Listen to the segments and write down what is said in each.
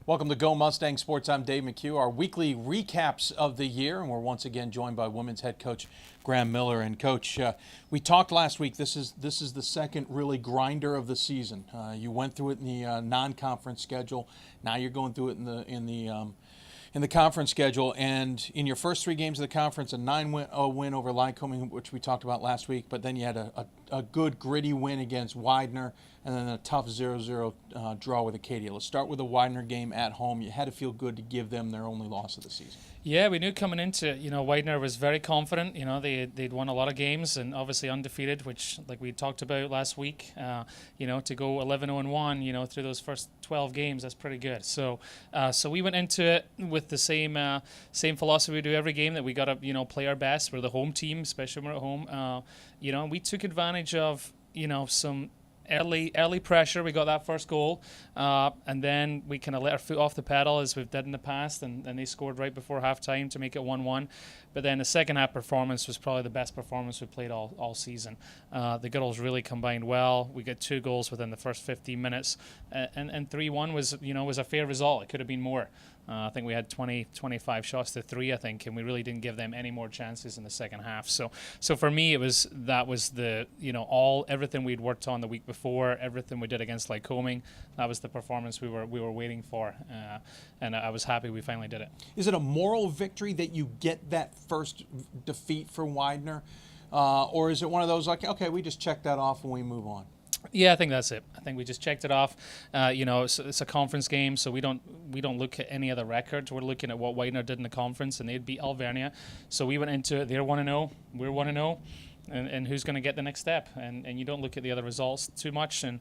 Welcome to Go Mustang Sports. I'm Dave McHugh. Our weekly recaps of the year, and we're once again joined by women's head coach Graeme Millar. And Coach, we talked last week. This is the second really grinder of the season. You went through it in the non-conference schedule. Now you're going through it in the conference schedule. And in your first 3 games of the conference, a 9-0 win over Lycoming, which we talked about last week. But then you had a good gritty win against Widener, and then a tough 0-0 draw with Arcadia. Let's start with the Widener game at home. You had to feel good to give them their only loss of the season. Yeah, we knew coming into it, Widener was very confident. They'd won a lot of games and obviously undefeated, which, like we talked about last week, to go 11-0-1, through those first 12 games, that's pretty good. So we went into it with the same philosophy we do every game, that we got to, play our best. We're the home team, especially when we're at home. We took advantage of, some early pressure. We got that first goal, and then we kind of let our foot off the pedal as we've did in the past, and they scored right before halftime to make it 1-1. But then the second half performance was probably the best performance we played all season. The girls really combined well. We got 2 goals within the first 15 minutes, and 3-1 was a fair result. It could have been more. I think we had 25 shots to 3, I think, and we really didn't give them any more chances in the second half. So for me, that was the everything we'd worked on the week before, everything we did against Lycoming. That was the performance we were waiting for, and I was happy we finally did it. Is it a moral victory that you get that first defeat for Widener, or is it one of those like, okay, we just check that off and we move on? Yeah, I think that's it. I think we just checked it off. It's a conference game, so we don't look at any other records. We're looking at what Widener did in the conference, and they'd beat Alvernia. So we went into it. They're 1-0. We're 1-0. And who's going to get the next step? And you don't look at the other results too much, and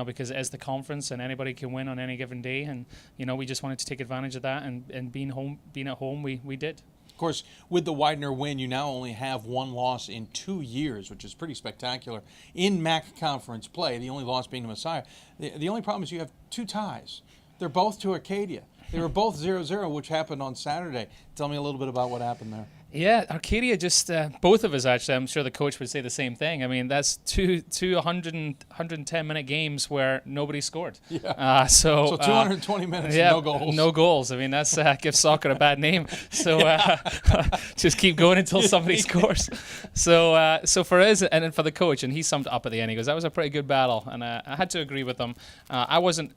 because it is the conference and anybody can win on any given day. And we just wanted to take advantage of that, and being at home, we did. Of course, with the Widener win, you now only have 1 loss in 2 years, which is pretty spectacular in MAC conference play, the only loss being to Messiah. The only problem is you have 2 ties. They're both to Arcadia. They were both 0-0, which happened on Saturday. Tell me a little bit about what happened there. Yeah, Arcadia just, both of us actually, I'm sure the coach would say the same thing. I mean, that's two 110-minute games where nobody scored. Yeah. So 220 minutes, yeah, no goals. No goals. I mean, that's gives soccer a bad name. So just keep going until somebody scores. So for us and then for the coach, and he summed it up at the end, he goes, that was a pretty good battle. And I had to agree with him. I wasn't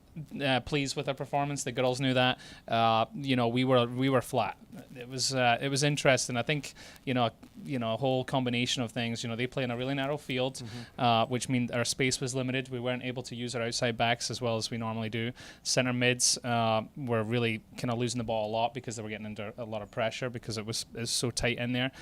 pleased with our performance. The girls knew that. We were flat. It was interesting. I think a whole combination of things. They play in a really narrow field, which means our space was limited. We weren't able to use our outside backs as well as we normally do. Center mids were really kind of losing the ball a lot because they were getting under a lot of pressure because it was so tight in there.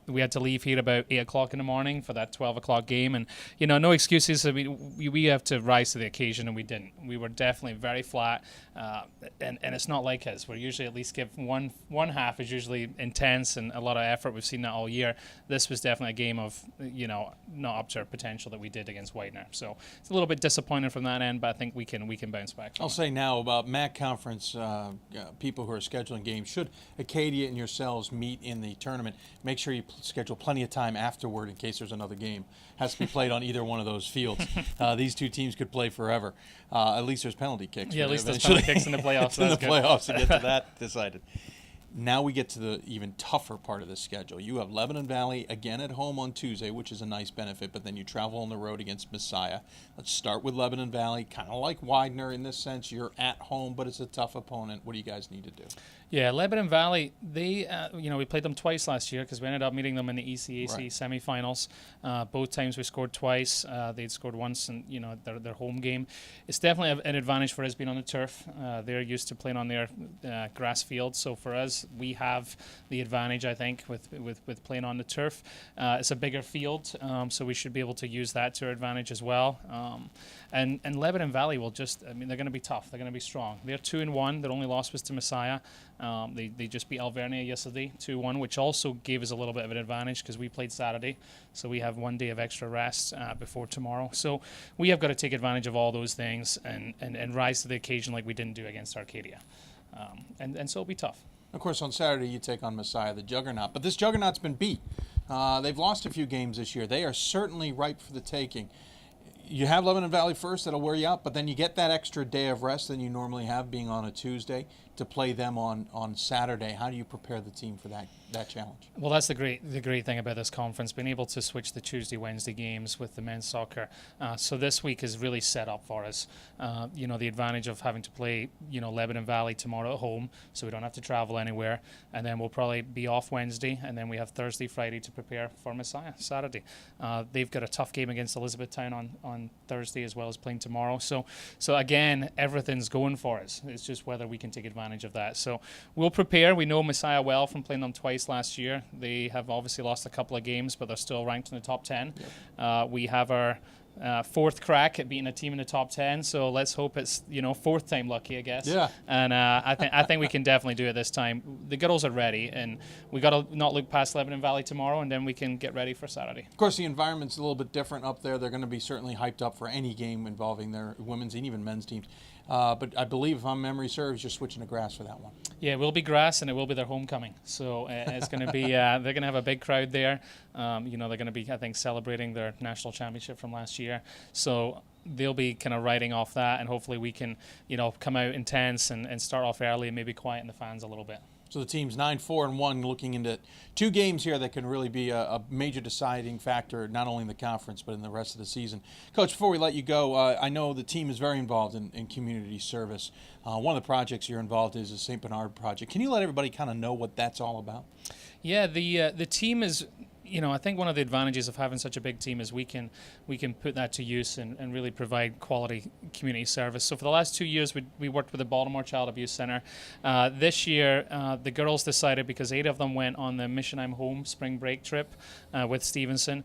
We had to leave here about 8 o'clock in the morning for that 12 o'clock game, and no excuses. I mean, we have to rise to the occasion, and we didn't. We were definitely very flat, and it's not like us. We're usually at least give one half is usually intense and a lot of effort. We've seen that all year. This was definitely a game of not up to our potential that we did against Widener. So it's a little bit disappointing from that end, but I think we can bounce back. I'll say now about MAC conference people who are scheduling games. Should Arcadia and yourselves meet in the tournament, make sure you schedule plenty of time afterward in case there's another game. Has to be played on either one of those fields. These 2 teams could play forever. At least there's penalty kicks. Yeah, at least there's penalty kicks in the playoffs. In the playoffs to get to that decided. Now we get to the even tougher part of the schedule. You have Lebanon Valley again at home on Tuesday, which is a nice benefit, but then you travel on the road against Messiah. Let's start with Lebanon Valley, kind of like Widener in this sense. You're at home, but it's a tough opponent. What do you guys need to do? Yeah, Lebanon Valley, they, we played them twice last year because we ended up meeting them in the ECAC semifinals. Both times we scored twice. They'd scored once in, their home game. It's definitely an advantage for us being on the turf. They're used to playing on their grass field. So for us, we have the advantage, I think, with playing on the turf. It's a bigger field, so we should be able to use that to our advantage as well. And Lebanon Valley will just, they're going to be tough. They're going to be strong. They're 2-1. Their only loss was to Messiah. They just beat Alvernia yesterday 2-1, which also gave us a little bit of an advantage because we played Saturday. So we have 1 day of extra rest before tomorrow. So we have got to take advantage of all those things and rise to the occasion like we didn't do against Arcadia. And so it'll be tough. Of course, on Saturday you take on Messiah, the juggernaut. But this juggernaut's been beat. They've lost a few games this year. They are certainly ripe for the taking. you have Lebanon Valley first, that'll wear you out, but then you get that extra day of rest than you normally have, being on a Tuesday, to play them on Saturday. How do you prepare the team for that challenge? Well, that's the great thing about this conference, being able to switch the Tuesday, Wednesday games with the men's soccer. So this week is really set up for us. The advantage of having to play, Lebanon Valley tomorrow at home, so we don't have to travel anywhere, and then we'll probably be off Wednesday, and then we have Thursday, Friday to prepare for Messiah Saturday. They've got a tough game against Elizabethtown on Thursday, as well as playing tomorrow. So again, everything's going for us. It's just whether we can take advantage of that. So we'll prepare. We know Messiah well from playing them twice last year. They have obviously lost a couple of games, but they're still ranked in the top 10. Yep. We have our fourth crack at beating a team in the top 10, so let's hope it's fourth time lucky, I guess. Yeah. And I think we can definitely do it this time. The girls are ready, and we got to not look past Lebanon Valley tomorrow, and then we can get ready for Saturday. Of course, the environment's a little bit different up there. They're going to be certainly hyped up for any game involving their women's and even men's teams. But I believe, if my memory serves, you're switching to grass for that one. Yeah, it will be grass, and it will be their homecoming. So it's going to be they're going to have a big crowd there. They're going to be, I think, celebrating their national championship from last year. So they'll be kind of riding off that, and hopefully we can, come out intense and start off early and maybe quieten the fans a little bit. So the team's 9-4-1, looking into 2 games here that can really be a major deciding factor, not only in the conference but in the rest of the season. Coach, before we let you go, I know the team is very involved in community service. One of the projects you're involved in is the St. Benard Project. Can you let everybody kind of know what that's all about? Yeah, the team is. I think one of the advantages of having such a big team is we can put that to use and really provide quality community service. So for the last 2 years, we worked with the Baltimore Child Abuse Center. This year, the girls decided, because 8 of them went on the Mission I'm Home spring break trip with Stevenson.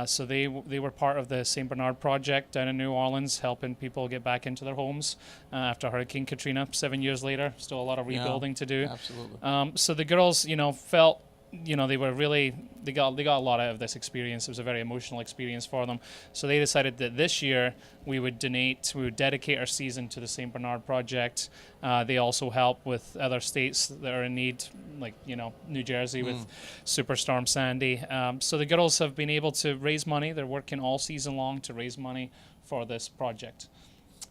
So they were part of the St. Benard Project down in New Orleans, helping people get back into their homes after Hurricane Katrina 7 years later. Still a lot of rebuilding to do. Absolutely. So the girls, felt they got a lot out of this experience. It was a very emotional experience for them. So they decided that this year we would dedicate our season to the St. Benard Project. They also help with other states that are in need, like New Jersey with Superstorm Sandy. So the girls have been able to raise money. They're working all season long to raise money for this project.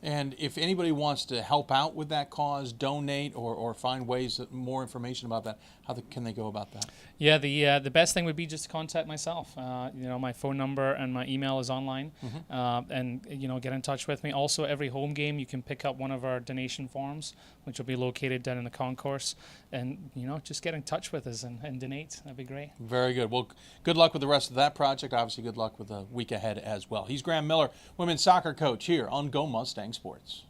And if anybody wants to help out with that cause, donate, or find ways, more information about that, how can they go about that? Yeah, the best thing would be just to contact myself. My phone number and my email is online, and get in touch with me. Also, every home game you can pick up one of our donation forms, which will be located down in the concourse, and just get in touch with us and donate. That'd be great. Very good. Well, good luck with the rest of that project. Obviously, good luck with the week ahead as well. He's Graeme Millar, women's soccer coach here on Go Mustang Sports.